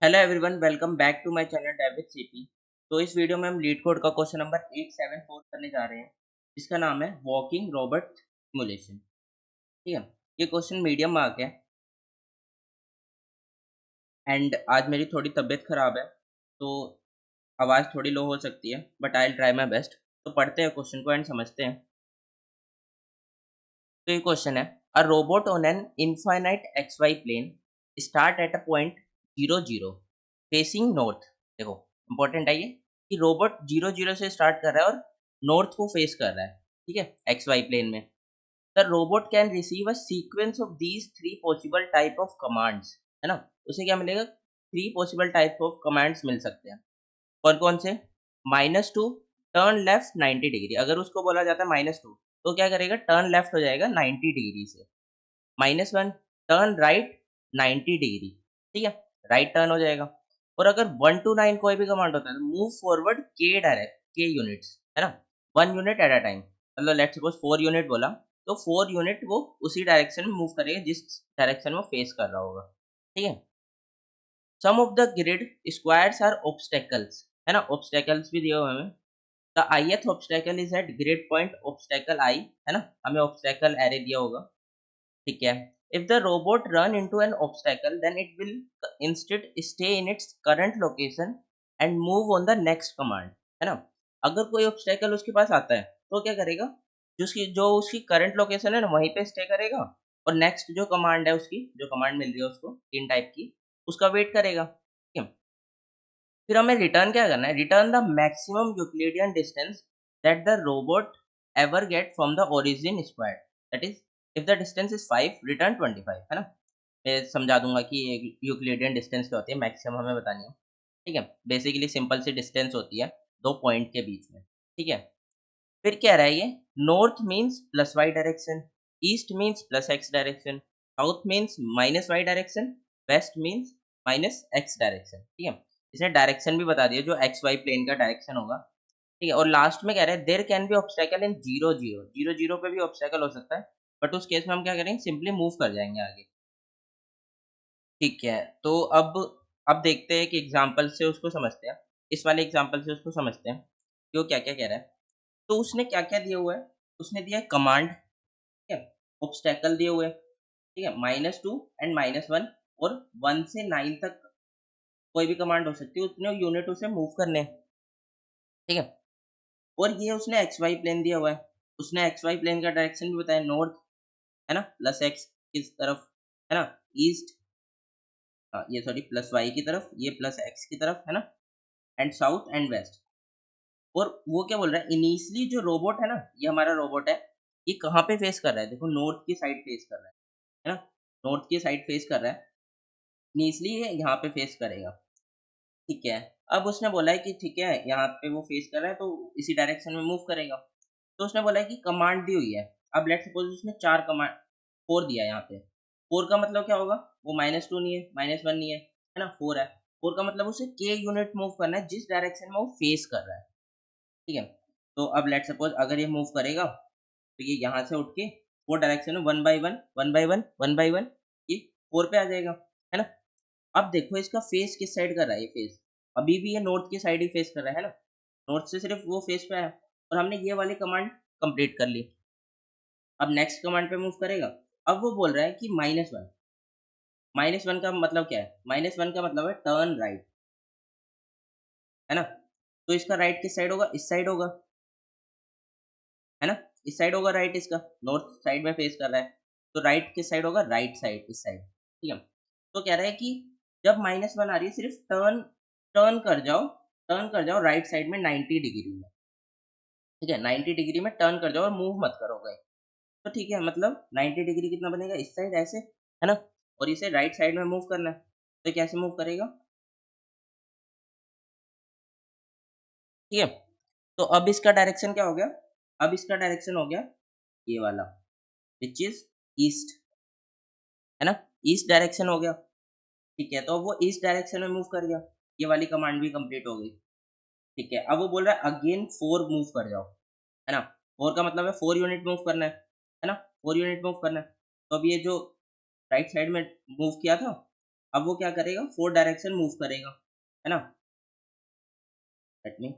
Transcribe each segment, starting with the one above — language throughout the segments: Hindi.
Hello everyone, welcome back to my channel David CP. तो इस वीडियो में हम लीड कोड का क्वेश्चन नंबर 874 करने जा रहे हैं, जिसका नाम है वॉकिंग रोबोट सिमुलेशन। ठीक है, ये क्वेश्चन मीडियम मार्क है एंड आज मेरी थोड़ी तबीयत खराब है, तो आवाज़ थोड़ी लो हो सकती है, but I will try my best. तो पढ़ते हैं क्वेश्चन को एंड समझते हैं। तो ये क्वेश्चन है, a robot on an infinite x y plane start at a point 0 0 facing north. देखो, इंपॉर्टेंट है ये कि रोबोट 0 0 से स्टार्ट कर रहा है और नॉर्थ को फेस कर रहा है। ठीक है, एक्स वाई प्लेन में। The robot can receive a sequence of these three possible type of commands. है ना, उसे क्या मिलेगा? Three possible type of commands मिल सकते हैं। कौन कौन से? -2 टर्न लेफ्ट 90 डिग्री। अगर उसको बोला जाता है -2, तो क्या करेगा? टर्न लेफ्ट हो जाएगा 90 डिग्री से। -1 टर्न राइट 90 डिग्री। ठीक है, राइट टर्न हो जाएगा। और अगर 1 to 9 कोई भी कमांड होता है तो मूव फॉरवर्ड के यूनिट्स। है ना, 1 यूनिट एट अ टाइम। मतलब लेट्स सपोज 4 यूनिट बोला, तो 4 यूनिट वो उसी डायरेक्शन में मूव करेगा जिस डायरेक्शन में फेस कर रहा होगा। ठीक है, some of the grid squares are obstacles. है ना, ऑब्स्टेकल्स भी दिए हुए हमें। The ith obstacle is at grid point obstacle i. है ना, हमें ऑब्स्टेकल एरे दिया होगा। ठीक है, if the robot run into an obstacle then it will instead stay in its current location and move on the next command. है ना, अगर कोई ऑब्स्टेकल उसके पास आता है तो क्या करेगा? जो उसकी करंट लोकेशन है ना, वहीं पे स्टे करेगा और नेक्स्ट जो कमांड है, उसकी जो कमांड मिल रही है उसको तीन टाइप की, उसका वेट करेगा। ठीक है, फिर हमें रिटर्न क्या करना है? Return the maximum Euclidean distance that the robot ever get from the origin square. That is, if the distance is 5 return 25। है ना, मैं समझा दूंगा कि यूक्लिडियन डिस्टेंस क्या होती है, मैक्सिमम हमें बतानी है। ठीक है, बेसिकली सिंपल सी डिस्टेंस होती है दो पॉइंट के बीच में। ठीक है, फिर क्या रहा है ये? North means plus y direction, east means plus x direction, south means minus y direction, west means minus x direction. ठीक है, इसने डायरेक्शन भी बता दिया जो एक्स वाई प्लेन का डायरेक्शन होगा। ठीक है, और लास्ट में कह रहे हैं there can be obstacle in 0 0। 0 0 पे भी ऑब्स्टेकल हो सकता है, बट उस केस में हम क्या करेंगे? सिंपली मूव कर जाएंगे आगे। ठीक है, तो अब देखते हैं कि एग्जाम्पल से उसको समझते हैं। इस वाले एग्जाम्पल से उसको समझते हैं कि वो क्या क्या कह रहा है। तो उसने क्या-क्या दिया हुआ है? उसने दिया है कमांड, ठीक है? ऑब्स्टेकल दिए हुए हैं, ठीक है? -2 एंड -1 और 1 से 9 तक कोई भी कमांड हो सकती है, उतने यूनिट उसे मूव करने हैं, ठीक है? और ये उसने एक्स वाई प्लेन दिया हुआ है। उसने एक्स वाई प्लेन का डायरेक्शन भी बताया, नॉर्थ, है ना? प्लस एक्स की तरफ, है ना? ईस्ट, ये सॉरी प्लस वाई की तरफ, ये प्लस एक्स की तरफ, है ना? And south and west. और वो क्या बोल रहा है? इनिशियली जो रोबोट है ना, ये हमारा रोबोट है, ये कहाँ पे फेस कर रहा है? देखो, नॉर्थ की साइड फेस कर रहा है ना? नॉर्थ की साइड फेस कर रहा है, इनिशियली ये यहाँ पे फेस करेगा। ठीक है, अब उसने बोला है कि ठीक है, यहाँ पे वो फेस कर रहा है तो इसी डायरेक्शन में मूव करेगा। तो उसने बोला है कि कमांड दी हुई है। अब लेट्स सपोज उसने चार कमांड, 4 दिया है यहाँ पे। 4 का मतलब क्या होगा? वो -2 नहीं है, -1 नहीं है ना? 4 है। 4 का मतलब उसे k यूनिट मूव करना है जिस डायरेक्शन में वो फेस कर रहा है। ठीक है, तो अब लेट्स सपोज अगर ये मूव करेगा तो ये यहाँ से उठ के 4 डायरेक्शन में 1 बाय 1 1 बाय 1 1 बाय 1 ये 4 पे आ जाएगा। है ना, अब देखो इसका फेस किस साइड कर रहा है? ये फेस अभी भी ये नॉर्थ की साइड ही फेस कर रहा है ना? नॉर्थ से सिर्फ वो फेस पे आया और हमने ये वाली कमांड कंप्लीट कर ली। अब नेक्स्ट कमांड पे मूव करेगा। अब वो बोल रहा है कि -1। -1 का मतलब क्या है? -1 का मतलब है टर्न राइट। है ना, तो इसका राइट किस साइड होगा? इस साइड होगा, है ना? इस साइड होगा राइट इसका, नॉर्थ साइड में फेस कर रहा है, तो राइट किस साइड होगा? राइट साइड, इस साइड। ठीक है, तो कह रहा है कि जब -1 आ रही है सिर्फ टर्न टर्न कर जाओ, टर्न कर जाओ राइट साइड में 90 डिग्री में। ठीक है, 90 डिग्री में टर्न कर जाओ और मूव मत करो गए। तो ठीक है, मतलब 90 डिग्री कितना बनेगा? इस साइड ऐसे, है ना? और इसे राइट साइड में मूव करना है, तो कैसे मूव करेगा? ठीक है, तो अब इसका डायरेक्शन क्या हो गया? अब इसका डायरेक्शन हो गया ये वाला, विच इज ईस्ट। है ना, ईस्ट डायरेक्शन हो गया। ठीक है, तो अब वो ईस्ट डायरेक्शन में मूव कर गया। ये वाली कमांड भी कंप्लीट हो गई। ठीक है, अब वो बोल रहा है अगेन 4 मूव कर जाओ। है ना, 4 का मतलब है 4 यूनिट मूव करना है ना? 4 यूनिट मूव करना है। तो अब ये जो राइट साइड में मूव किया था, अब वो क्या करेगा, 4 डायरेक्शन मूव करेगा, है ना? लेट मी,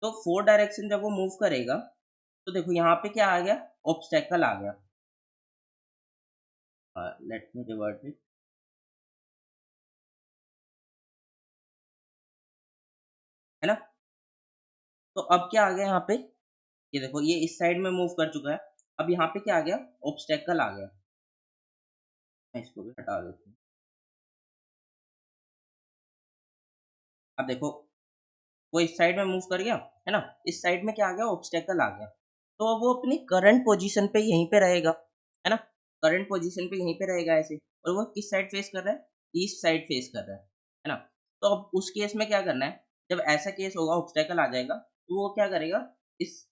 तो 4 डायरेक्शन जब वो मूव करेगा, तो देखो यहाँ पे क्या आ गया, ऑब्स्टेकल आ गया। लेट मी रिवर्ट इट, है ना? तो अब क्या आ गया यहाँ पे, ये देखो ये इस साइड में मूव कर चुका है। अब यहाँ पे क्या आ गया, ऑब्स्टेकल आ गया। मैं इसको भी हटा देता हूँ। अब देखो वो इस साइड में मूव कर गया, है ना? इस साइड में क्या आ गया, ऑब्स्टेकल आ गया। तो अब वो अपनी करंट पोजीशन पे यहीं पे रहेगा, है ना? करंट पोजीशन पे यहीं पे रहेगा ऐसे। और वो किस साइड फेस कर रहा है, ईस्ट साइड फेस कर रहा है ना? तो अब उस केस में क्या करना है, जब ऐसा केस होगा, ऑब्स्टेकल आ जाएगा, तो वो क्या करेगा, इस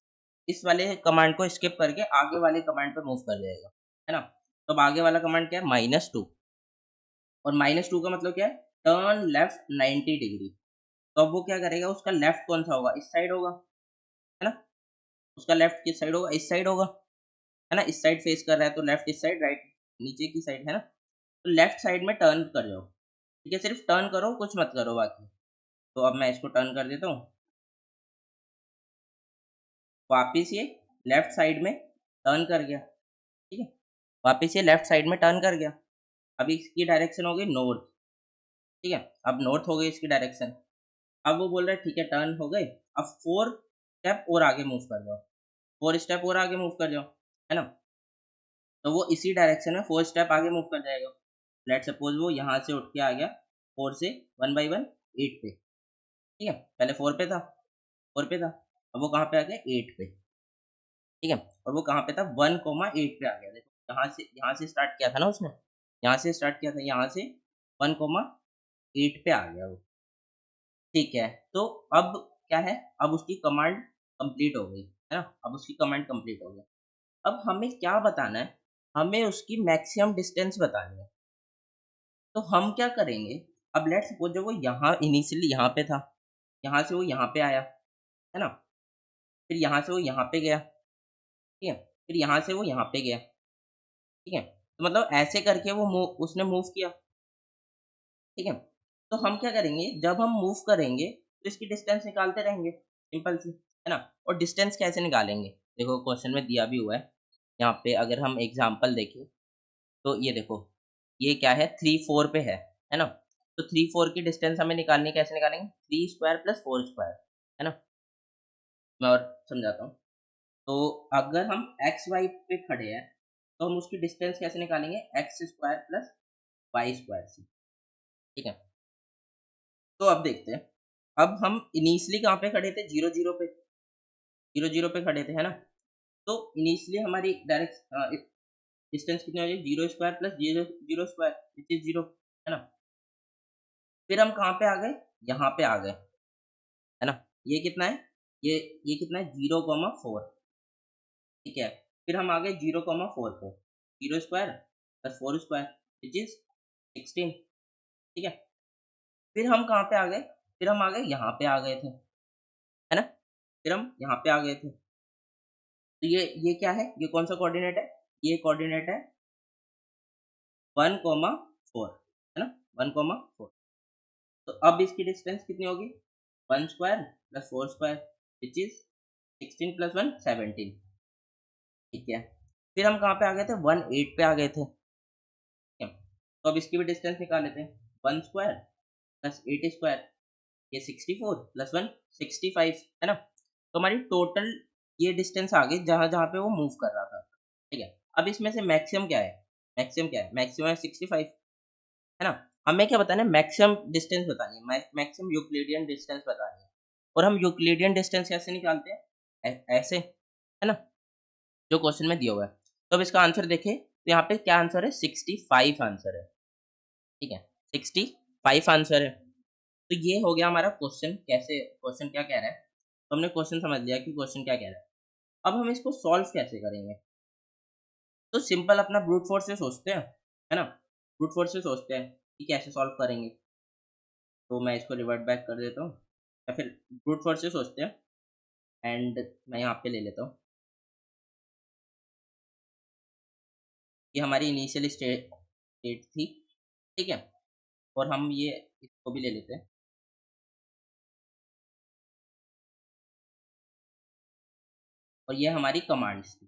इस वाले कमांड को स्किप करके आगे वाले कमांड पे मूव कर जाएगा, है ना? तो अब आगे वाला कमांड क्या है, -2। और -2 का मतलब क्या है, टर्न लेफ्ट 90 डिग्री। तो अब वो क्या करेगा, उसका लेफ्ट कौन सा होगा, इस साइड होगा, है ना? उसका लेफ्ट किस साइड होगा, इस साइड होगा, है ना? इस साइड फेस कर रहा है तो लेफ्ट इस साइड, राइट नीचे की साइड, है ना? तो लेफ्ट साइड में टर्न कर जाओ, ठीक है? सिर्फ टर्न करो, कुछ मत करो बाकी। तो अब मैं इसको टर्न कर देता हूँ, वापिस ये लेफ्ट साइड में टर्न कर गया, ठीक है? वापिस ये लेफ्ट साइड में टर्न कर गया। अब इसकी डायरेक्शन हो गई नॉर्थ, ठीक है? अब नॉर्थ हो गई इसकी डायरेक्शन। अब वो बोल रहा है ठीक है टर्न हो गई, अब 4 स्टेप और आगे मूव कर जाओ, 4 स्टेप और आगे मूव कर जाओ, है ना? तो वो इसी डायरेक्शन में 4 स्टेप आगे मूव कर जाएगा। लेट्स सपोज वो यहाँ से उठ के आ गया 4 से 1 बाई 1 8 पे, ठीक है? पहले 4 पे था, 4 पे था, अब वो कहाँ पे आ गया, 8 पे, ठीक है? और वो कहाँ पे था, 1 8 पे आ गया। देखो यहाँ से स्टार्ट किया था ना उसने, यहाँ से स्टार्ट किया था, यहाँ से 1 8 पे आ गया वो, ठीक है? तो अब क्या है, अब उसकी कमांड कंप्लीट हो गई, है ना? अब उसकी कमांड कंप्लीट हो गई। अब हमें क्या बताना है, हमें उसकी मैक्सिमम डिस्टेंस बतानी है। तो हम क्या करेंगे, अब लेट्स सपोज जब वो यहाँ इनिशियली यहाँ पे था, यहाँ से वो यहाँ पे आया, है ना? फिर यहाँ से वो यहाँ पे गया, ठीक है? फिर यहाँ से वो यहाँ पे गया, ठीक है? तो मतलब ऐसे करके वो मूव उसने मूव किया, ठीक है? तो हम क्या करेंगे, जब हम मूव करेंगे तो इसकी डिस्टेंस निकालते रहेंगे, सिंपल सी, है ना? और डिस्टेंस कैसे निकालेंगे, देखो क्वेश्चन में दिया भी हुआ है। यहाँ पे अगर हम एग्जांपल देखें, तो ये देखो, ये क्या है, 3 4 पे है ना? तो 3 4 की डिस्टेंस हमें निकालनी है, कैसे निकालेंगे, 3 स्क्वायर प्लस 4 स्क्वायर, है ना? मैं और समझाता हूँ। तो अगर हम एक्स वाई पे खड़े हैं, तो हम उसकी डिस्टेंस कैसे निकालेंगे, x square plus y square से, ठीक है? तो अब देखते हैं, अब हम इनिशियली कहाँ पे खड़े थे, 0 0 पे, 0 0 पे खड़े थे, है ना? तो इनिशियली हमारी डायरेक्ट डिस्टेंस कितनी हो जाएगी, 0 square plus 0 0 square, which is 0, है ना? फिर हम कहाँ पे आ गए, यहाँ पे आ गए, है ना? ये कितना है, ये कितना है, 0,4, ठीक है? फिर हम आ गए 0,4 पे, 0 square plus 4 square, which is 16, ठीक है? फिर हम कहाँ पे आ गए, फिर हम आ गए यहाँ पे आ गए थे, है ना? फिर हम यहाँ पे आ गए थे। तो ये क्या है, ये कौन सा कोऑर्डिनेट है, ये कोऑर्डिनेट है 1,4, है ना? 1,4। तो अब इसकी डिस्टेंस कितनी होगी, 1 square plus 4 square, which is 16 plus 1 17, ठीक है? फिर हम कहाँ पे आ गए थे, 1 8 पे आ गए थे, ठीक है? तो अब इसकी भी डिस्टेंस निकाल लेते हैं, 1 स्क्वायर प्लस 8 स्क्वायर, ये 64 प्लस 1 65, है ना? तो हमारी टोटल ये डिस्टेंस आ गई जहाँ-जहाँ पे वो मूव कर रहा था, ठीक है? अब इसमें से मैक्सिमम क्या है, मैक्सिमम क्या है, मैक्सिमम है 65, है ना? हमें क्या बताना है, मैक्सिमम डिस्टेंस बतानी है, मैक्सिमम यूक्लिडियन डिस्टेंस बतानी है। और हम यूक्लिडियन डिस्टेंस कैसे निकालते हैं, ऐसे, है ना? जो क्वेश्चन में दिया हुआ है। तो अब इसका आंसर देखें, तो यहाँ पे क्या आंसर है, 65 आंसर है, ठीक है? 65 आंसर है। तो ये हो गया हमारा क्वेश्चन, कैसे क्वेश्चन क्या कह रहा है। तो हमने क्वेश्चन समझ लिया कि क्वेश्चन क्या कह रहा है। अब हम इसको सॉल्व कैसे करेंगे, तो सिंपल अपना ब्रूट फोर्स से सोचते हैं, है ना? ब्रूट फोर्स से सोचते हैं कि कैसे सॉल्व करेंगे। तो मैं इसको रिवर्ट बैक कर देता हूँ, या फिर ब्रूट फोर्स से सोचते हैं, एंड मैं यहाँ पे ले लेता हूँ। ये हमारी इनिशियल स्टेट स्टेट थी, ठीक है? और हम ये इसको भी ले लेते हैं, और ये हमारी कमांड्स थी,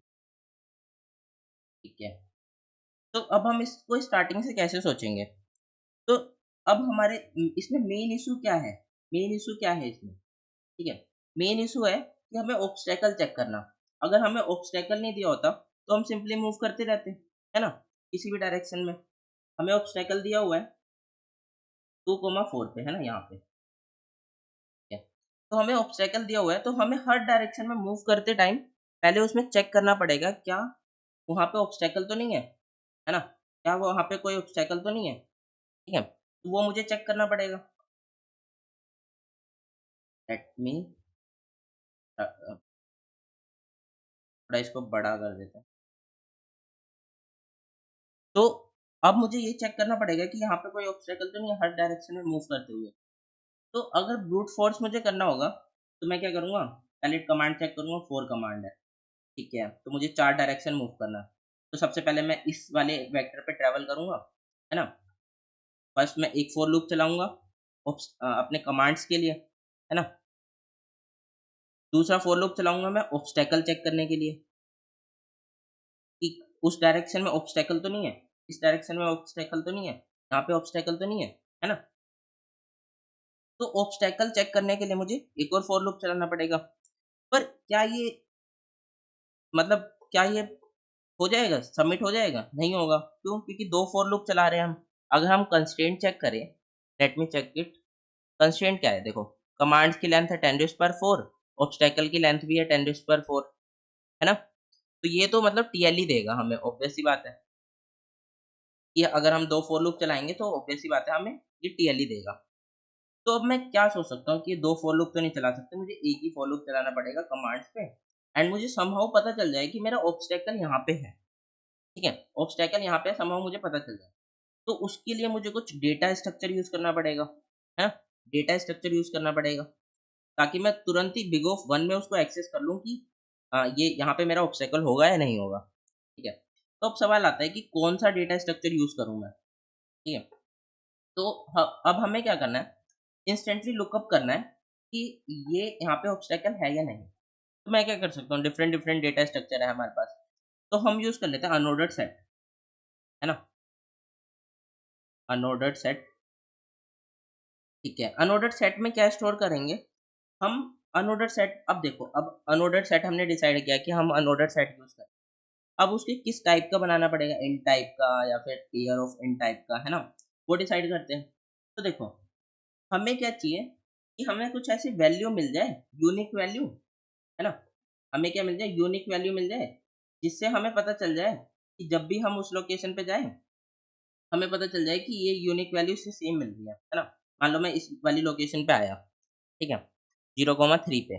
ठीक है। तो अब हम इसको स्टार्टिंग से कैसे सोचेंगे? तो अब हमारे इसमें मेन इश्यू क्या है? मेन इश्यू क्या है इसमें? ठीक है, मेन इश्यू है कि हमें ऑब्स्टेकल चेक करना। अगर हमें ऑब्स्टेकल नहीं दिया होता, तो हम सिंपली मूव करते रहते, है ना? किसी भी डायरेक्शन में। हमें ऑब्स्टेकल दिया हुआ है 2,4 पे, है ना? यहाँ पे, ठीक है। तो हमें ऑब्स्टेकल दिया हुआ है, तो हमें हर डायरेक्शन में मूव करते टाइम पहले उसमें चेक करना पड़ेगा, क्या वहाँ पे ऑब्स्टेकल तो नहीं है ना? क्या वो वहाँ पे कोई ऑब्स्टेकल तो नहीं है? ठीक है, तो वो मुझे चेक करना पड़ेगा। लेट मी थोड़ा इसको बड़ा कर देते हैं। तो अब मुझे ये चेक करना पड़ेगा कि यहाँ पे कोई ऑब्स्टेकल तो नहीं है हर डायरेक्शन में मूव करते हुए। तो अगर ब्रूट फोर्स मुझे करना होगा, तो मैं क्या करूँगा? पहले कमांड चेक करूँगा, 4 कमांड है, ठीक है। तो मुझे 4 डायरेक्शन मूव करना है। तो सबसे पहले मैं इस वाले वेक्टर पे ट्रैवल करूँगा, है ना? फर्स्ट मैं एक फॉर लूप चलाऊँगा अपने कमांड्स के लिए, है ना? दूसरा फॉर लूप चलाऊँगा मैं ऑब्स्टेकल चेक करने के लिए, कि उस डायरेक्शन में ऑब्स्टेकल तो नहीं है, इस डायरेक्शन में ऑब्स्टेकल तो नहीं है, यहाँ पे ऑब्स्टेकल तो नहीं है ना? तो ऑब्स्टेकल चेक करने के लिए मुझे एक और फॉर लूप चलाना पड़ेगा। पर क्या ये मतलब क्या ये हो जाएगा? सबमिट हो जाएगा? नहीं होगा। क्यों? क्योंकि 2 फॉर लूप चला रहे हैं हम। अगर हम कंस्ट्रेंट चेक करें, let me check it. Constraint क्या है? देखो, कमांड्स की लेंथ है 10⁴, ऑब्स्टेकल की लेंथ भी है 10⁴, है ना? तो ये तो मतलब टीएल ही देगा हमें, ऑब्वियस सी बात है। कि अगर हम 2 फॉर लूप चलाएँगे तो ऑब्वियस सी बात है हमें ये टीएल ही देगा। तो अब मैं क्या सोच सकता हूँ कि 2 फॉर लूप तो नहीं चला सकते, मुझे एक ही फॉर लूप चलाना पड़ेगा कमांड्स पे, एंड मुझे समहाउ पता चल जाए कि मेरा ऑब्स्टेकल यहाँ पे है, ठीक है? ऑब्स्टेकल यहाँ पे समहाउ मुझे पता चल जाए। तो उसके लिए मुझे कुछ डेटा स्ट्रक्चर यूज़ करना पड़ेगा, है ना? डेटा स्ट्रक्चर यूज़ करना पड़ेगा, ताकि मैं तुरंत ही बिग ऑफ 1 में उसको एक्सेस कर लूँ कि ये यहाँ पे मेरा ऑब्स्टेकल होगा या नहीं होगा, ठीक है? तो अब सवाल आता है कि कौन-सा डेटा स्ट्रक्चर यूज़ करूँ मैं, ठीक है? तो अब हमें क्या करना है, इंस्टेंटली लुकअप करना है कि ये यहाँ पे ऑब्स्टेकल है या नहीं। तो मैं क्या कर सकता हूँ, डिफरेंट डिफरेंट डेटा स्ट्रक्चर है हमारे पास, तो हम यूज़ कर लेते हैं अनऑर्डर्ड सेट, है ना? अनऑर्डर्ड सेट, ठीक है। अनऑर्डर्ड सेट में क्या स्टोर करेंगे हम? अनऑर्डर्ड सेट, अब देखो, अब अनऑर्डर्ड सेट हमने डिसाइड किया कि हम अनऑर्डर्ड सेट यूज़ करें। अब उसके किस टाइप का बनाना पड़ेगा, इन टाइप का या फिर पेयर ऑफ इन टाइप का, है ना? वो डिसाइड करते हैं। तो देखो, हमें क्या चाहिए कि हमें कुछ ऐसी वैल्यू मिल जाए, यूनिक वैल्यू, है ना? हमें क्या मिल जाए? यूनिक वैल्यू मिल जाए, जिससे हमें पता चल जाए कि जब भी हम उस लोकेशन पे जाएँ, हमें पता चल जाए कि ये यूनिक वैल्यू इससे सेम मिल रही है ना? मान लो मैं इस वाली लोकेशन पे आया, ठीक है? 0,3 पे,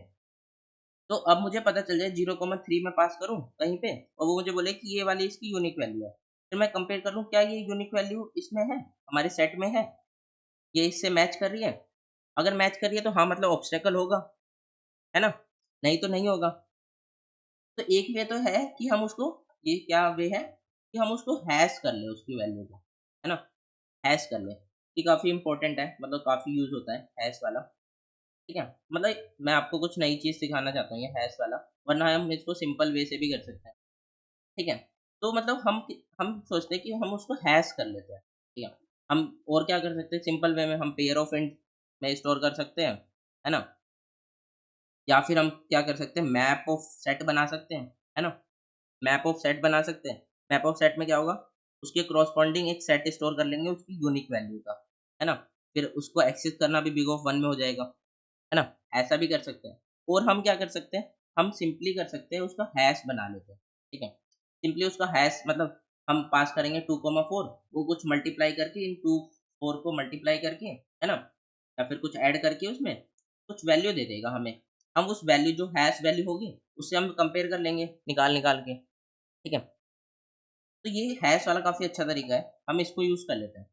तो अब मुझे पता चल जाए 0,3 मैं पास करूँ कहीं पे, और वो मुझे बोले कि ये वाली इसकी यूनिक वैल्यू है। फिर मैं कंपेयर कर लूँ, क्या ये यूनिक वैल्यू इसमें है, हमारे सेट में है? ये इससे मैच कर रही है? अगर मैच कर रही है तो हाँ, मतलब ऑब्स्टेकल होगा, है ना? नहीं तो नहीं होगा। तो एक वे तो है कि हम उसको, ये क्या वे है कि हम उसको हैश कर लें उसकी वैल्यू को, है ना? हैश कर लें। ये काफ़ी इम्पोर्टेंट है, मतलब काफ़ी यूज़ होता है हैश वाला, ठीक है? मतलब मैं आपको कुछ नई चीज़ सिखाना चाहता हूँ ये हैश वाला, वरना हम इसको सिंपल वे से भी कर सकते हैं, ठीक है? तो मतलब हम सोचते हैं कि हम उसको हैश कर लेते हैं, ठीक है? हम और क्या कर सकते हैं सिंपल वे में, हम पेयर ऑफ इंट में स्टोर कर सकते हैं, है ना? या फिर हम क्या कर सकते हैं, मैप ऑफ सेट बना सकते हैं, है ना? मैप ऑफ सेट बना सकते हैं। मैप ऑफ सेट में क्या होगा, उसके कॉरस्पॉन्डिंग एक सेट स्टोर कर लेंगे उसकी यूनिक वैल्यू का, है ना? फिर उसको एक्सेस करना भी बिग ऑफ 1 में हो जाएगा, है ना? ऐसा भी कर सकते हैं। और हम क्या कर सकते हैं, हम सिंपली कर सकते हैं उसका हैश बना लेते हैं, ठीक है? सिंपली उसका हैश मतलब हम पास करेंगे 2,4, वो कुछ मल्टीप्लाई करके इन 2 4 को मल्टीप्लाई करके, है ना? या फिर कुछ ऐड करके उसमें कुछ वैल्यू दे देगा हमें। हम उस वैल्यू जो हैश वैल्यू होगी, उससे हम कंपेयर कर लेंगे निकाल-निकाल के, ठीक है? तो ये हैश वाला काफ़ी अच्छा तरीका है, हम इसको यूज़ कर लेते हैं,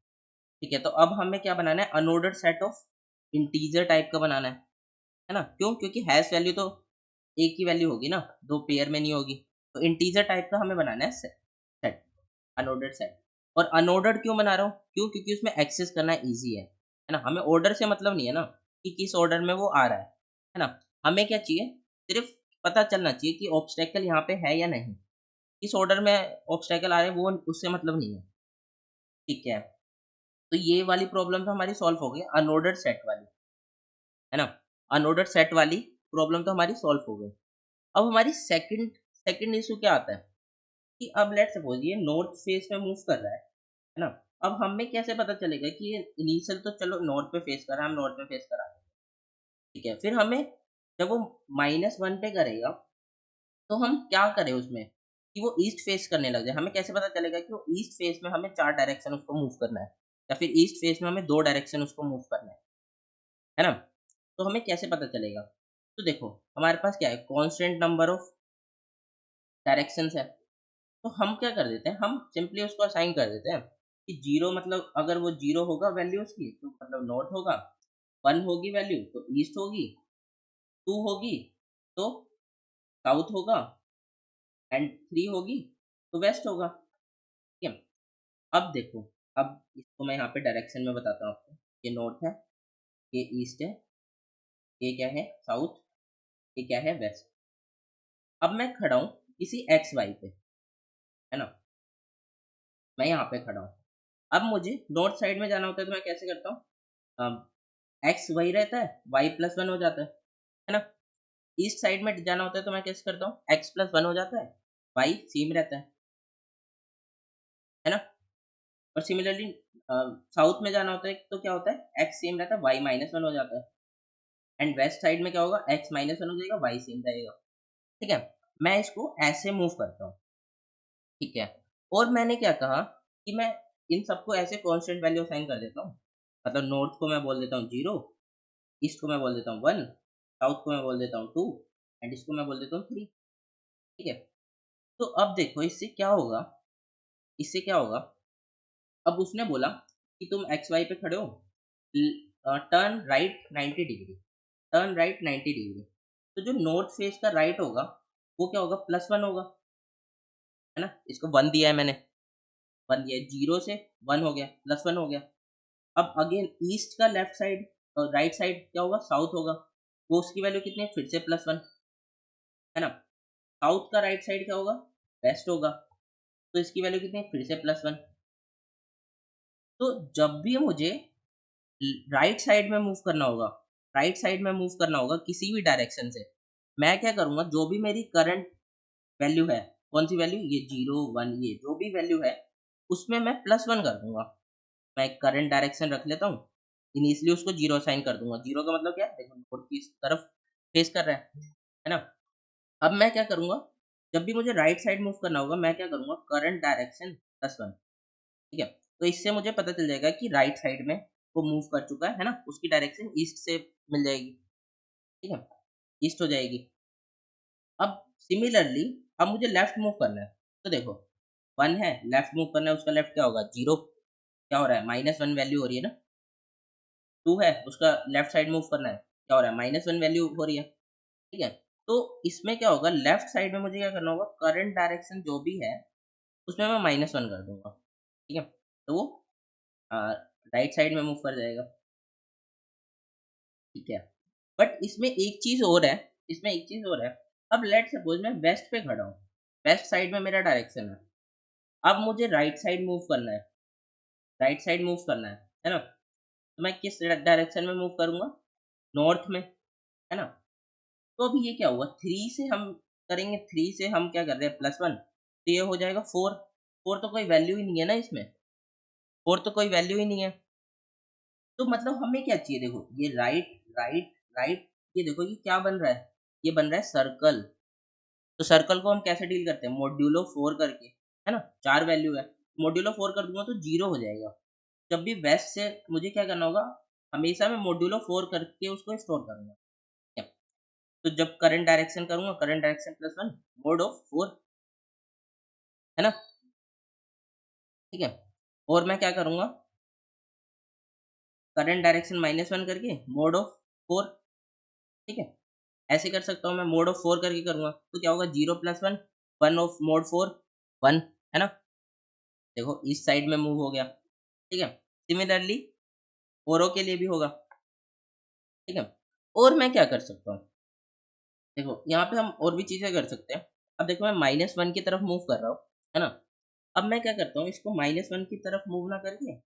ठीक है? तो अब हमें क्या बनाना है, unordered set of integer type का बनाना है ना? क्यों? क्योंकि हैश वैल्यू तो एक ही वैल्यू होगी ना, 2 पेयर में नहीं होगी। तो इंटीजर टाइप का हमें बनाना है सेट, अनऑर्डर्ड सेट। और अनऑर्डर्ड क्यों बना रहा हूँ? क्यों? क्योंकि उसमें एक्सेस करना ईज़ी है ना? हमें ऑर्डर से मतलब नहीं है ना, कि किस ऑर्डर में वो आ रहा है ना? हमें क्या चाहिए? सिर्फ़ पता चलना चाहिए कि ऑब्स्टैकल यहाँ पे है या नहीं। किस ऑर्डर में ऑब्स्टैकल आ रहे हैं वो उससे मतलब नहीं है, ठीक है? तो ये वाली प्रॉब्लम तो हमारी सॉल्व हो गई अनऑर्डर्ड सेट वाली, है ना? अनऑर्डर्ड सेट वाली प्रॉब्लम तो हमारी सॉल्व हो गई। अब हमारी सेकंड सेकंड इश्यू क्या आता है कि अब लेट्स सपोज़ ये नॉर्थ फेस में मूव कर रहा है ना? अब हमें कैसे पता चलेगा कि ये इनिशियल तो चलो नॉर्थ पे फेस कर रहा है, हम नॉर्थ पे फेस करा रहे हैं, ठीक है? फिर हमें जब वो -1 पे करेगा, तो हम क्या करें उसमें कि वो ईस्ट फेस करने लग जाए। हमें कैसे पता चलेगा कि वो ईस्ट फेस में हमें 4 डायरेक्शन उसको मूव करना है या फिर ईस्ट फेस में हमें 2 डायरेक्शन उसको मूव करना है ना? तो हमें कैसे पता चलेगा? तो देखो, हमारे पास क्या है कांस्टेंट नंबर ऑफ डायरेक्शंस है। तो हम क्या कर देते हैं, हम सिंपली उसको असाइन कर देते हैं कि 0 मतलब अगर वो 0 होगा वैल्यू उसकी तो मतलब नॉर्थ होगा, 1 होगी वैल्यू तो ईस्ट होगी, 2 होगी तो साउथ होगा एंड 3 होगी तो वेस्ट होगा, ठीक है? अब देखो, अब इसको मैं यहाँ पे डायरेक्शन में बताता हूँ आपको। ये नॉर्थ है, ये ईस्ट है, ये क्या है साउथ, ये क्या है वेस्ट। अब मैं खड़ा हूँ किसी एक्स वाई पे, है ना? मैं यहाँ पे खड़ा हूँ। अब मुझे नॉर्थ साइड में जाना होता है तो मैं कैसे करता हूँ? एक्स वही रहता है, वाई प्लस वन हो जाता है ना? ईस्ट साइड में जाना होता है तो मैं कैसे करता हूँ? एक्स प्लस वन हो जाता है, वाई सेम रहता है ना? और सिमिलरली साउथ में जाना होता है तो क्या होता है? एक्स सेम रहता है, वाई माइनस वन हो जाता है एंड वेस्ट साइड में क्या होगा? एक्स माइनस वन हो जाएगा, वाई सेम रहेगा, ठीक है? मैं इसको ऐसे मूव करता हूँ, ठीक है? और मैंने क्या कहा कि मैं इन सबको ऐसे कांस्टेंट वैल्यू असाइन कर देता हूँ। मतलब नॉर्थ को मैं बोल देता हूँ 0, ईस्ट को मैं बोल देता हूँ 1, साउथ को मैं बोल देता हूँ 2 एंड इसको मैं बोल देता हूँ 3, ठीक है? तो अब देखो इससे क्या होगा, अब उसने बोला कि तुम एक्स वाई पे खड़े हो, turn right 90 degree, turn right 90 degree. तो जो नॉर्थ फेस का राइट होगा वो क्या होगा? +1 होगा, है ना? इसको 1 दिया है मैंने, 1 दिया है, 0 से 1 हो गया, +1 हो गया। अब अगेन ईस्ट का लेफ्ट साइड और राइट साइड क्या होगा? साउथ होगा, वो उसकी वैल्यू कितनी है? फिर से +1, है ना? साउथ का राइट साइड क्या होगा? वेस्ट होगा, तो इसकी वैल्यू कितनी है? फिर से +1। तो जब भी मुझे राइट साइड में मूव करना होगा, राइट साइड में मूव करना होगा किसी भी डायरेक्शन से, मैं क्या करूँगा? जो भी मेरी करंट वैल्यू है, कौन-सी वैल्यू? ये 0, 1 ये जो भी वैल्यू है, उसमें मैं +1 कर दूँगा। मैं करंट डायरेक्शन रख लेता हूँ, इनिशियली उसको 0 असाइन कर दूँगा। 0 का मतलब क्या है? देखो नॉर्थ की तरफ फेस कर रहा है ना? अब मैं क्या करूँगा? जब भी मुझे राइट साइड मूव करना होगा, मैं क्या करूँगा? करंट डायरेक्शन +1, ठीक है? तो इससे मुझे पता चल जाएगा कि राइट साइड में वो मूव कर चुका है ना? उसकी डायरेक्शन ईस्ट से मिल जाएगी, ठीक है? ईस्ट हो जाएगी। अब सिमिलरली अब मुझे लेफ्ट मूव करना है, तो देखो 1 है, लेफ्ट मूव करना है, उसका लेफ्ट क्या होगा? 0, क्या हो रहा है? -1 वैल्यू हो रही है ना? 2 है, उसका लेफ्ट साइड मूव करना है, क्या हो रहा है? -1 वैल्यू हो रही है, ठीक है? तो इसमें क्या होगा? लेफ्ट साइड में मुझे क्या करना होगा? करंट डायरेक्शन जो भी है, उसमें मैं -1 कर दूँगा, ठीक है? तो वो अ, राइट साइड में मूव कर जाएगा, ठीक है? बट इसमें एक चीज़ और है, अब लेट्स सपोज़ मैं वेस्ट पे खड़ा हूँ, वेस्ट साइड में मेरा डायरेक्शन है, अब मुझे राइट साइड मूव करना है ना? तो मैं किस डायरेक्शन में मूव करूँगा? नॉर्थ में, है ना? तो अभी ये क्या हुआ? 3 से हम करेंगे, 3 से हम क्या कर रहे हैं? +1, तो ये हो जाएगा 4, 4 तो कोई वैल्यू ही नहीं है ना इसमें, 4 तो कोई वैल्यू ही नहीं है। तो मतलब हमें क्या चाहिए? देखो ये राइट, राइट, राइट, ये देखो ये क्या बन रहा है? ये बन रहा है सर्कल। तो सर्कल को हम कैसे डील करते हैं? मॉड्यूलो 4 करके, है ना? 4 वैल्यू है, मॉड्यूलो 4 कर दूँगा तो 0 हो जाएगा। जब भी वेस्ट से मुझे क्या करना होगा? हमेशा मैं मॉड्यूलो 4 करके उसको स्टोर करूँगा। ठीक है? तो जब करंट डायरेक्शन करूँगा, करंट डायरेक्शन +1 मोड ऑफ 4, है ना? ठीक है? और मैं क्या करूँगा? करंट डायरेक्शन -1 करके मोड ऑफ 4, ठीक है? ऐसे कर सकता हूँ मैं, मोड ऑफ 4 करके करूँगा, तो क्या होगा? 0 + 1, 1 ऑफ मोड 4, 1, है ना? देखो इस साइड में मूव हो गया, ठीक है। सिमिलरली औरों के लिए भी होगा, ठीक है। और मैं क्या कर सकता हूँ, देखो यहाँ पे हम और भी चीज़ें कर सकते हैं। अब देखो मैं -1 की तरफ मूव कर रहा हूँ, है ना? अब मैं क्या करता हूँ, इसको -1 की तरफ मूव ना करके, है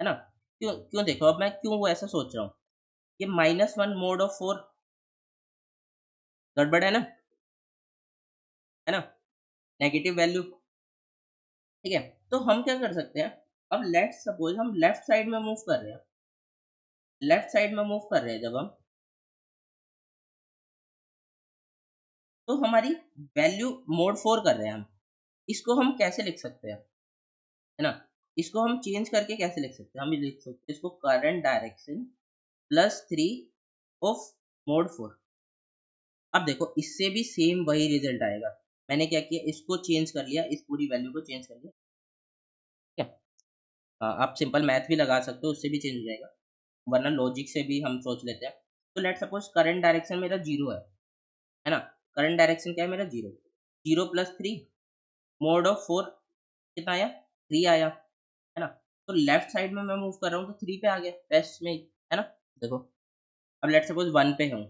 ना? क्यों क्यों देखो अब मैं क्यों वो ऐसा सोच रहा हूँ, ये -1 मोड ऑफ 4 गड़बड़ है ना? नेगेटिव वैल्यू, ठीक है। तो हम क्या कर सकते हैं, अब लेट्स सपोज हम लेफ्ट साइड में मूव कर रहे हैं, लेफ्ट साइड में मूव कर रहे हैं जब हम, तो हमारी वैल्यू मोड 4 कर रहे हैं हम। इसको हम कैसे लिख सकते हैं, है ना? इसको हम चेंज करके कैसे लिख सकते हैं? हम ये लिख सकते हैं इसको करंट डायरेक्शन +3 ऑफ मोड 4। अब देखो इससे भी सेम वही रिजल्ट आएगा। मैंने क्या किया, इसको चेंज कर लिया, इस पूरी वैल्यू को चेंज कर लिया, ठीक है। आप सिंपल मैथ भी लगा सकते हो, उससे भी चेंज हो जाएगा, वरना लॉजिक से भी हम सोच लेते हैं। तो लेट्स सपोज करंट डायरेक्शन मेरा 0 है ना? करंट डायरेक्शन क्या है मेरा 0, 0 + 3 मोड ऑफ 4 कितना आया? 3 आया, है ना? तो लेफ्ट साइड में मैं मूव कर रहा हूँ तो 3 पे आ गया वेस्ट में ही, है ना? देखो अब लेट्स सपोज 1 पे हूँ,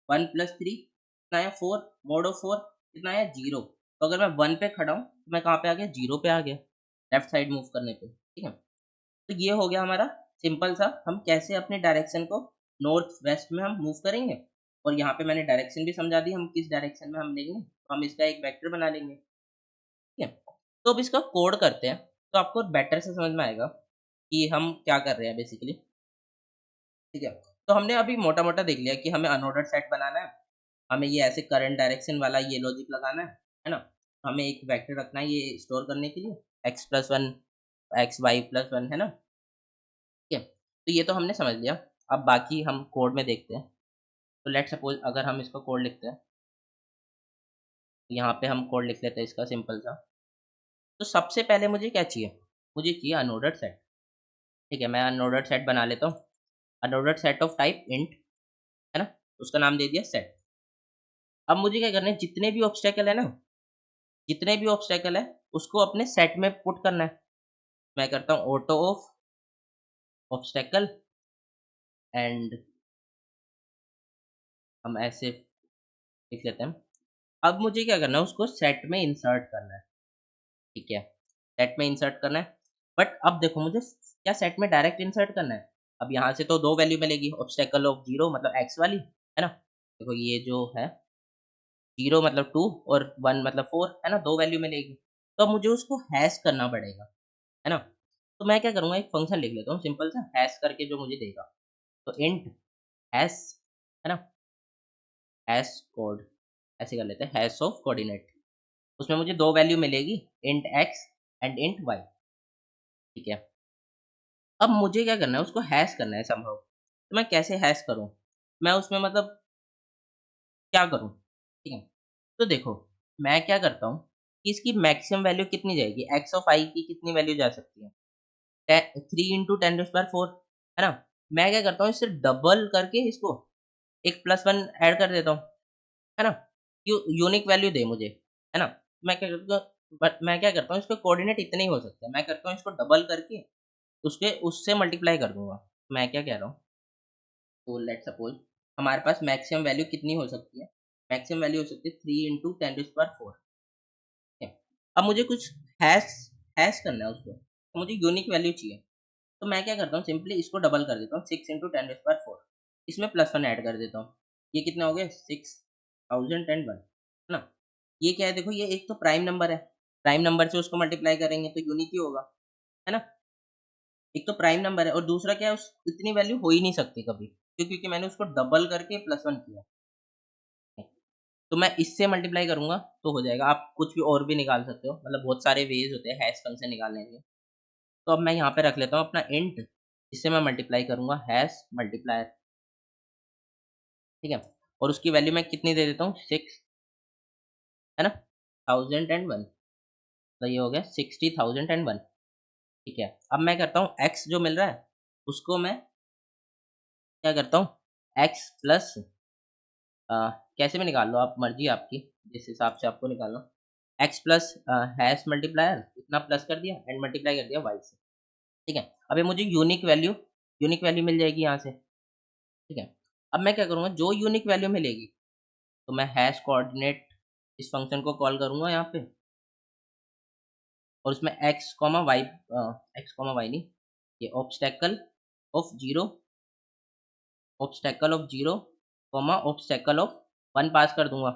1 + 3 कितना आया? 4 मोड ऑफ 4 कितना आया? 0। तो अगर मैं 1 पे खड़ा हूँ तो मैं कहाँ पे आ गया? 0 पे आ गया, लेफ्ट साइड मूव करने पे, ठीक है। तो ये हो गया हमारा सिंपल सा, हम कैसे अपने डायरेक्शन को नॉर्थ वेस्ट में हम मूव करेंगे। और यहाँ पे मैंने डायरेक्शन भी समझा दी, हम किस डायरेक्शन में हम लेंगे, तो हम इसका एक वेक्टर बना लेंगे, ठीक है। तो अब इसका कोड करते हैं, तो आपको बेटर से समझ में आएगा कि हम क्या कर रहे हैं बेसिकली, ठीक है। तो हमने अभी मोटा-मोटा देख लिया कि हमें अनऑर्डर्ड सेट बनाना है, हमें ये ऐसे करंट डायरेक्शन वाला ये लॉजिक लगाना है ना? हमें एक वेक्टर रखना है ये स्टोर करने के लिए, x+1 xy+1, है ना? ठीक है। तो ये तो हमने समझ लिया। अब बाकी हम कोड में देखते हैं। तो लेट्स सपोज़ अगर हम इसका कोड लिखते हैं, तो यहाँ पे हम कोड लिख लेते हैं इसका सिंपल सा। तो सबसे पहले मुझे क्या चाहिए? मुझे चाहिए अनऑर्डर्ड सेट, ठीक है। मैं अनऑर्डर्ड सेट बना लेता हूँ। Unordered set of type int, है ना? उसका नाम दे दिया सेट। अब मुझे क्या करना है, जितने भी ऑब्स्टेकल है ना, जितने भी ऑब्स्टेकल है, उसको अपने सेट में पुट करना है। मैं करता हूँ ऑटो ऑफ ऑब्स्टेकल एंड हम ऐसे लिख लेते हैं। अब मुझे क्या करना है, उसको सेट में इंसर्ट करना है, ठीक है। सेट में इंसर्ट करना है, बट अब देखो मुझे क्या सेट में डायरेक्ट इंसर्ट करना है। अब यहाँ से तो 2 वैल्यू मिलेगी, ऑब्स्टेकल ऑफ 0 मतलब x वाली, है ना? देखो ये जो है 0 मतलब 2 और 1 मतलब 4, है ना? 2 वैल्यू मिलेगी। तो अब मुझे उसको हैश करना पड़ेगा, है ना? तो मैं क्या करूँगा, एक फंक्शन लिख लेता हूँ सिंपल सा, हैश करके जो मुझे देगा। तो इंट हैश, है ना? हैश कोड ऐसे कर लेते हैं, हैश ऑफ कोऑर्डिनेट। उसमें मुझे 2 वैल्यू मिलेगी, int x and int y, ठीक है। अब मुझे क्या करना है, उसको हैश करना है समहाउ। तो मैं कैसे हैश करूँ? मैं उसमें मतलब क्या करूँ? ठीक है। तो देखो, मैं क्या करता हूँ कि इसकी मैक्सिमम वैल्यू कितनी जाएगी? x ऑफ i की कितनी वैल्यू जा सकती है? 3 × 10⁴, है ना? मैं क्या करता हूँ, इससे डबल करके इसको एक +1 ऐड कर देता हूँ, है ना? यूनिक वैल्यू दे मुझे, है ना? मैं क्या करता हूँ, इसके कोऑर्डिनेट इतने ही हो सकते हैं। मैं करता हूँ इसको डबल करके उसके उससे मल्टीप्लाई कर दूँगा। मैं क्या कह रहा हूँ, तो लेट्स सपोज़ हमारे पास मैक्सिमम वैल्यू कितनी हो सकती है? मैक्सिमम वैल्यू हो सकती है 3 × 10⁴, ठीक है। अब मुझे कुछ हैश हैश करना है उसको, तो मुझे यूनिक वैल्यू चाहिए। तो मैं क्या करता हूँ, सिंपली इसको डबल कर देता हूँ, 6 × 10⁴, इसमें +1 ऐड कर देता हूँ। ये कितने हो गए? 6001, है ना? ये क्या है, देखो ये एक तो प्राइम नंबर है, प्राइम नंबर से उसको मल्टीप्लाई करेंगे तो यूनिक ही होगा, है ना? एक तो प्राइम नंबर है और दूसरा क्या है, उस इतनी वैल्यू हो ही नहीं सकती कभी, क्योंकि मैंने उसको डबल करके +1 किया है। तो मैं इससे मल्टीप्लाई करूँगा तो हो जाएगा। आप कुछ भी और भी निकाल सकते हो, मतलब बहुत सारे वेज़ होते हैं हैश फंक्शन निकालने के। तो अब मैं यहाँ पे रख लेता हूँ अपना इंट, जिससे मैं मल्टीप्लाई करूँगा हैश मल्टीप्लायर, ठीक है? और उसकी वैल्यू मैं कितनी दे देता हूँ, 6, है ना? 1001, तो ये हो गया 60001, ठीक है। अब मैं करता हूँ x जो मिल रहा है, उसको मैं क्या करता हूँ, x प्लस कैसे भी निकाल लो आप, मर्ज़ी है आपकी, जिस हिसाब से आपको निकालना हो। एक्स प्लस हैश मल्टीप्लायर इतना प्लस कर दिया एंड मल्टीप्लाई कर दिया वाई से, ठीक है। अभी मुझे यूनिक वैल्यू मिल जाएगी यहाँ से, ठीक है। अब मैं क्या करूँगा, जो यूनिक वैल्यू मिलेगी तो मैं हैश कोऑर्डिनेट इस फंक्शन को कॉल करूँगा यहाँ पे, और उसमें एक्स कॉमा वाई नहीं, ये obstacle of zero comma obstacle of 1 पास कर दूंगा,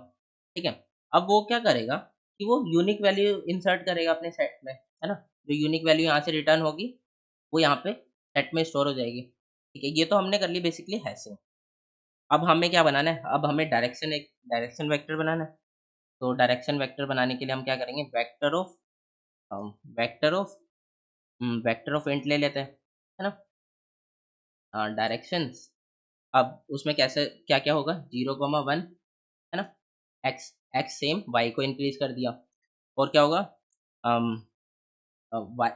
ठीक है। अब वो क्या करेगा कि वो यूनिक वैल्यू इंसर्ट करेगा अपने सेट में, है ना। जो यूनिक वैल्यू यहाँ से रिटर्न होगी वो यहाँ पे सेट में स्टोर हो जाएगी, ठीक है। ये तो हमने कर ली बेसिकली हैशिंग। अब हमें क्या बनाना है, अब हमें एक डायरेक्शन वेक्टर बनाना है। तो डायरेक्शन वेक्टर बनाने के लिए हम क्या करेंगे, vector of vector of int ले लेते हैं, है ना। डायरेक्शंस, अब उसमें कैसे क्या-क्या होगा, 0,1 है ना, एक्स एक्स सेम वाई को इंक्रीज़ कर दिया, और क्या होगा अम, वाई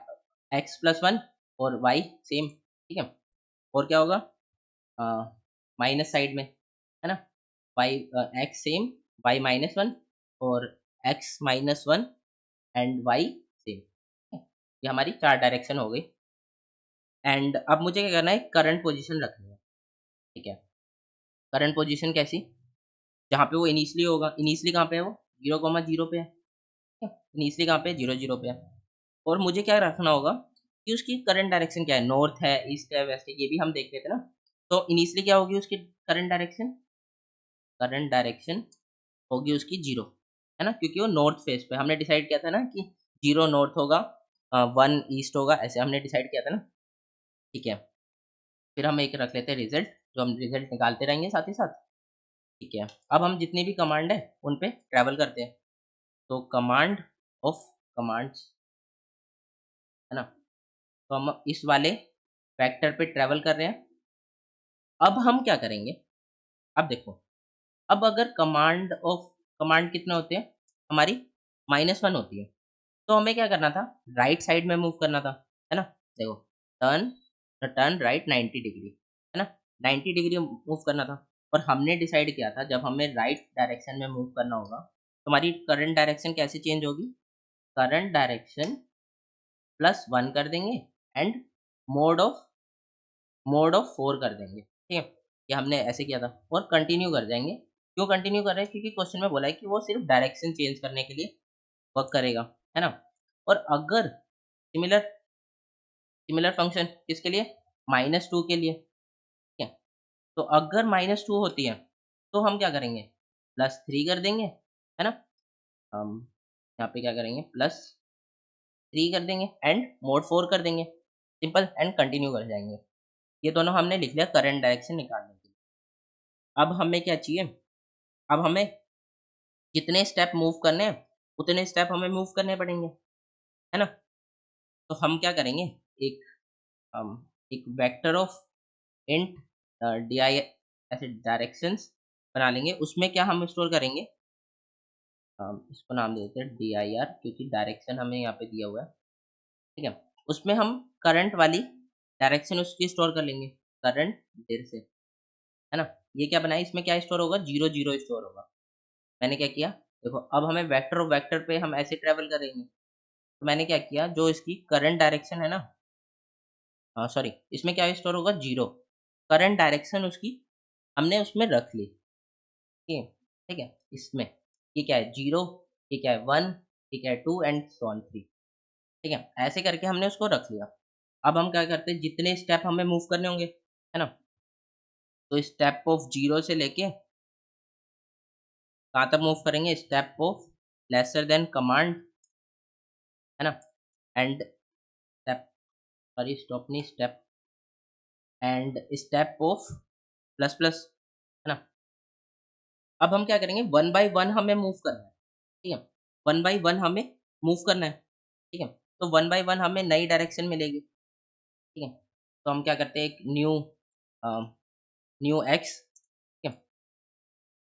एक्स प्लस 1 और वाई सेम, ठीक है। और क्या होगा अ, माइनस साइड में, है ना, y x same y minus 1 और x minus 1 and y same, ठीक है। ये हमारी 4 डायरेक्शन हो गई। एंड अब मुझे क्या करना है, करंट पोज़ीशन रखनी है, ठीक है। करंट पोज़ीशन कैसी? जहाँ पे वो इनिशियली होगा, इनिशियली कहाँ पे है वो? 0,0 पे है, ठीक है? इनिशियली कहाँ पे है? 0, 0 पे है। और मुझे क्या रखना होगा कि उसकी करंट डायरेक्शन क्या है? नॉर्थ है, ईस्ट है, वेस्ट है, ये भी हम देख रहे थे ना। तो इनिशियली क्या होगी उसकी करंट डायरेक्शन? करंट डायरेक्शन होगी उसकी 0, है ना? क्योंकि वो नॉर्थ फेस पे, हमने डिसाइड किया था ना कि 0 नॉर्थ होगा, 1 ईस्ट होगा, ऐसे हमने डिसाइड किया था ना, ठीक है। फिर हम एक रख लेते हैं रिजल्ट, जो हम रिजल्ट निकालते रहेंगे साथ ही साथ, ठीक है। अब हम जितनी भी कमांड है उन पे ट्रैवल करते हैं। तो ऑफ कमांड्स, है ना, तो हम इस वाले वेक्टर पे ट्रैवल कर रहे हैं। अब हम क्या करेंगे, अब देखो, अब अगर कमांड कितने होते हैं हमारी, -1 होती है, तो हमें क्या करना था, राइट साइड में मूव करना था, है ना। देखो, टर्न टर्न राइट 90 डिग्री, है ना, 90 डिग्री मूव करना था। और हमने डिसाइड किया था जब हमें राइट डायरेक्शन में मूव करना होगा तो हमारी करंट डायरेक्शन कैसे चेंज होगी, करंट डायरेक्शन +1 कर देंगे and mode of mode of 4 कर देंगे, ठीक है। ये हमने ऐसे किया था और कंटिन्यू कर जाएँगे। क्यों कंटिन्यू कर रहे हैं? क्योंकि क्वेश्चन में बोला है कि वो सिर्फ डायरेक्शन चेंज करने के लिए वर्क करेगा, है ना। और अगर सिमिलर सिमिलर फंक्शन किसके लिए? -2 के लिए, ठीक है। तो अगर -2 होती है, तो हम क्या करेंगे? +3 कर देंगे, है ना। हम यहाँ पे क्या करेंगे, +3 कर देंगे एंड मोड 4 कर देंगे। सिंपल एंड कंटिन्यू कर जाएँगे। ये दोनों हमने लिख लिया करंट डायरेक्शन निकालने के लिए। अब हमें क्या चाहिए? अब हमें जितने स्टेप मूव करने हैं, उतने स्टेप हमें मूव करने पड़ेंगे, है ना? तो हम क्या करेंगे, एक अम, एक वेक्टर ऑफ इंट DI ऐसे डायरेक्शंस बना लेंगे। उसमें क्या हम स्टोर करेंगे, इसको नाम दे देते हैं DIR, क्योंकि डायरेक्शन हमें यहाँ पे दिया हुआ है, ठीक है? उसमें हम करंट वाली डायरेक्शन उसकी स्टोर कर लेंगे, करंट देर से, है ना? ये क्या बनाया, इसमें क्या स्टोर होगा, 0, 0 स्टोर होगा। मैंने क्या किया, देखो, अब हमें वेक्टर ऑफ वेक्टर पे हम ऐसे ट्रैवल करेंगे। तो मैंने क्या किया, जो इसकी करंट डायरेक्शन है ना, सॉरी, इसमें क्या स्टोर होगा, 0, करंट डायरेक्शन उसकी हमने उसमें रख ली, ठीक है, ठीक है। इसमें ये क्या है, 0, ये क्या है, 1, ये क्या है, 2 एंड सो ऑन 3, ठीक है। ऐसे करके हमने उसको रख लिया। अब हम क्या करते हैं, जितने स्टेप हमें मूव करने होंगे, है ना, तो स्टेप ऑफ 0 से लेके कहाँ तक मूव करेंगे, step of lesser than command, है ना, एंड स्टेप, सॉरी स्टॉप नहीं, step and step of plus plus, है ना। अब हम क्या करेंगे, 1 बाय 1 हमें मूव करना है, ठीक है। 1 बाय 1 हमें मूव करना है, ठीक है। तो 1 बाय 1 हमें नई डायरेक्शन मिलेगी, ठीक है। तो हम क्या करते हैं, एक न्यू एक्स, ठीक है।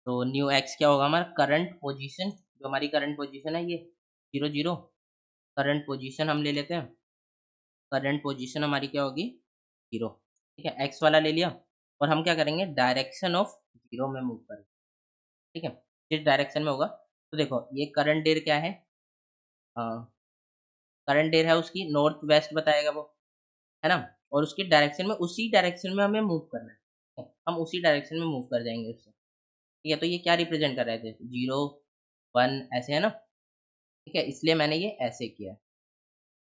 तो न्यू एक्स क्या होगा, हमारा करंट पोजीशन, जो हमारी करंट पोजीशन है ये 0, 0, करंट पोजीशन हम ले लेते हैं। करंट पोजीशन हमारी क्या होगी, 0, ठीक है। एक्स वाला ले लिया और हम क्या करेंगे, डायरेक्शन ऑफ 0 में मूव करेंगे, ठीक है। किस डायरेक्शन में होगा, तो देखो, ये करंट डेर क्या है, करंट डेयर है उसकी नॉर्थ वेस्ट बताएगा वो, है ना? और उसकी डायरेक्शन में उसी डायरेक्शन में हमें मूव करना है। हम उसी डायरेक्शन में मूव कर जाएँगे उससे। ठीक है, तो ये क्या रिप्रेज़ेंट कर रहे थे? 0, 1 ऐसे है ना? ठीक है, इसलिए मैंने ये ऐसे किया।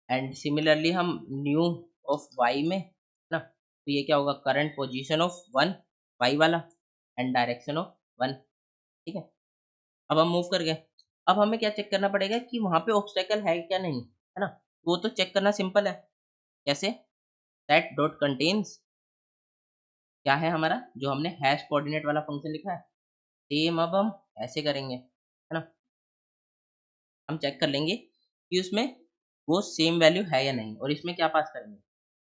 एंड सिमिलरली हम न्यू ऑफ y में ना, तो ये क्या होगा? करंट पोजीशन ऑफ 1 y वाला एंड डायरेक्शन ऑफ 1। ठीक है, अब हम मूव कर गए। अब हमें क्या चेक करना पड़ेगा कि वहाँ पे ऑब्स्टेकल है क्या नहीं, है ना? वो तो चेक करना सिंपल है। कैसे? दैट डॉट कंटेन्स क्या है हमारा? जो हमने हैश कोऑर्डिनेट वाला फंक्शन लिखा है, सेम अब हम ऐसे करेंगे, है ना? हम चेक कर लेंगे कि उसमें वो सेम वैल्यू है या नहीं, और इसमें क्या पास करेंगे?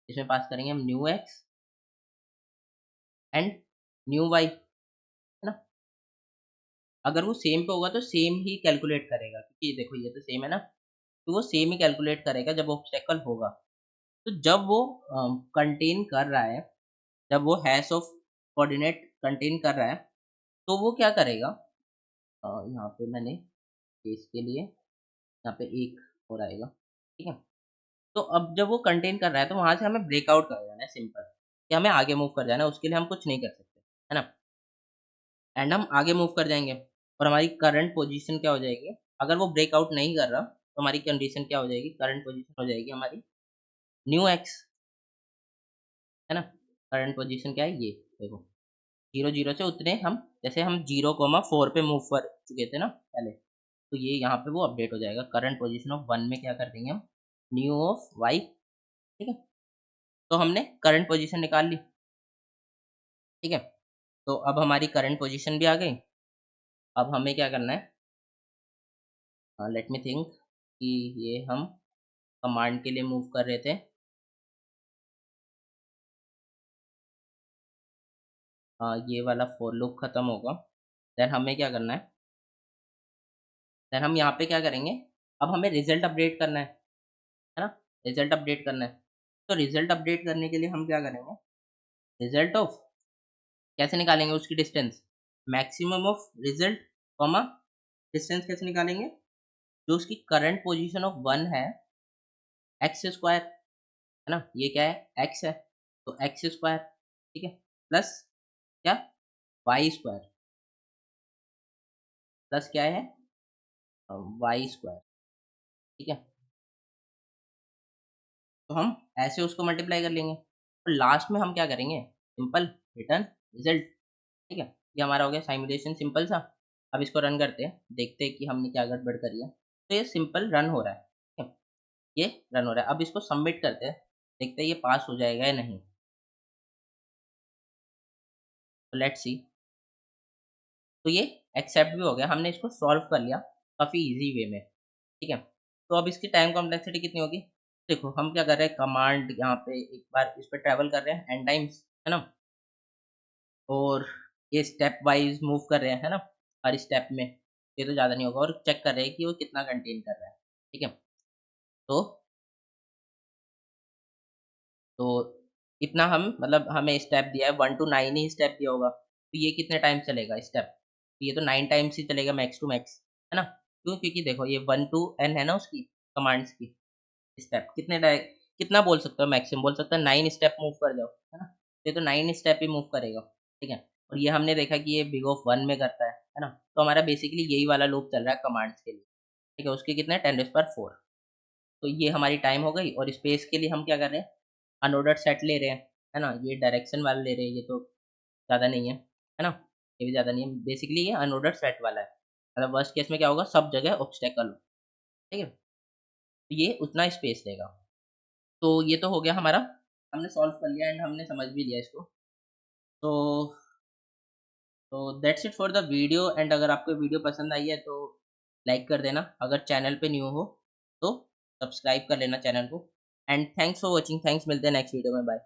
इसमें पास करेंगे हम new x and new y, है ना? अगर वो सेम पे होगा तो सेम ही कैलकुलेट करेगा, क्योंकि देखो ये तो सेम है ना, तो वो सेम ही कैलकुलेट करेगा जब ऑब्स्टेकल होगा। तो जब वो कंटेन कर रहा है, जब वो हैश ऑफ कोऑर्डिनेट कंटेन कर रहा है, तो वो क्या करेगा? यहाँ पे मैंने केस के लिए यहाँ पे एक और आएगा, ठीक है? तो अब जब वो कंटेन कर रहा है, तो वहाँ से हमें ब्रेकआउट कर जाना है सिंपल, कि हमें आगे मूव कर जाना है, उसके लिए हम कुछ नहीं कर सकते, है ना? एंड हम आगे मूव कर जाएँगे और हमारी करंट पोज़ीशन क्या हो जाएगी? अगर वो ब्रेकआउट नहीं कर रहा, तो हमारी कंडीशन क्या हो जाएगी? करंट पोज़ीशन हो जाएगी हमारी न्यू एक्स, है ना? करंट पोज़ीशन क्या है? ये देखो 0, 0 से उतने हम, जैसे हम 0, 4 पे मूव कर चुके थे ना पहले, तो ये यहाँ पे वो अपडेट हो जाएगा। करंट पोज़ीशन ऑफ 1 में क्या कर देंगे हम? न्यू ऑफ y, ठीक है? तो हमने करंट पोज़ीशन निकाल ली, ठीक है? तो अब हमारी करंट पोज़ीशन भी आ गई। अब हमें क्या करना है? लेट मी थिंक कि ये हम कमांड के लिए मूव कर रहे थे। ये वाला फॉर लूप खत्म होगा, देन हमें क्या करना है? देन हम यहाँ पे क्या करेंगे? अब हमें रिज़ल्ट अपडेट करना है ना? रिज़ल्ट अपडेट करना है। तो रिज़ल्ट अपडेट करने के लिए हम क्या करेंगे? रिज़ल्ट ऑफ कैसे निकालेंगे उसकी distance? Maximum of result comma distance कैसे निकालेंगे? जो उसकी करंट पोज़ीशन ऑफ 1 है, एक्स स्क्वायर, है ना? ये क्या है? एक्स है, तो एक्स स्क्वायर, ठीक है? प्लस क्या? वाई स्क्वायर, प्लस क्या है? वाई स्क्वायर, ठीक है? तो हम ऐसे उसको मल्टीप्लाई कर लेंगे और लास्ट में हम क्या करेंगे? सिंपल रिटर्न रिजल्ट, ठीक है? ये हमारा हो गया सिमुलेशन सिंपल सा। अब इसको रन करते हैं, देखते हैं कि हमने क्या गड़बड़ करी है। तो ये सिंपल रन हो रहा है, ठीक है? ये रन हो रहा है। अब इसको सबमिट करते हैं, देखते हैं ये पास हो जाएगा या नहीं। तो लेट्स सी। तो ये एक्सेप्ट भी हो गया, हमने इसको सॉल्व कर लिया काफ़ी ईज़ी वे में, ठीक है? तो अब इसकी टाइम कॉम्प्लेक्सिटी कितनी होगी? देखो हम क्या कर रहे हैं, कमांड यहाँ पे एक बार इस पे ट्रैवल कर रहे हैं n टाइम्स, है ना? और ये स्टेप वाइज़ मूव कर रहे हैं, है ना? हर स्टेप में, ये तो ज़्यादा नहीं होगा, और चेक कर रहे हैं कि वो कितना कंटेन कर रहा है, ठीक है? तो तो इतना हम, मतलब हमें स्टेप दिया है 1 टू 9 ही स्टेप दिया होगा, तो ये कितने टाइम चलेगा स्टेप? तो ये तो 9 टाइम्स ही चलेगा मैक्स टू मैक्स, है ना? क्यों? क्योंकि देखो ये 1 टू n है ना उसकी कमांड्स की स्टेप, कितना बोल सकते हो मैक्सिमम? बोल सकते हो 9 स्टेप मूव कर जाओ, है ना? ये तो 9 स्टेप ही मूव करेगा, ठीक है? और ये हमने देखा कि ये बिग ऑफ 1 में करता है ना? तो हमारा बेसिकली यही वाला लूप चल रहा है कमांड्स के लिए, ठीक है? उसके कितने 10⁻⁴। तो ये हमारी टाइम हो गई, और स्पेस के लिए हम क्या कर रहे हैं? अनऑर्डर्ड सेट ले रहे हैं, है ना? ये डायरेक्शन वाला ले रहे हैं, ये तो ज़्यादा नहीं है ना? ये भी ज़्यादा नहीं है, बेसिकली ये अनऑर्डर्ड सेट वाला है। मतलब वर्स्ट केस में क्या होगा? सब जगह ऑब्स्टेकल हो, ठीक है? तो ये उतना स्पेस लेगा। तो ये तो हो गया हमारा, हमने सॉल्व कर लिया एंड हमने समझ भी लिया इसको। तो that's it for the video, and अगर आपको वीडियो पसंद आई है तो लाइक कर देना, अगर चैनल पे न्यू हो तो सब्सक्राइब कर लेना चैनल को। And thanks for watching, thanks, मिलते हैं नेक्स्ट वीडियो में, बाय।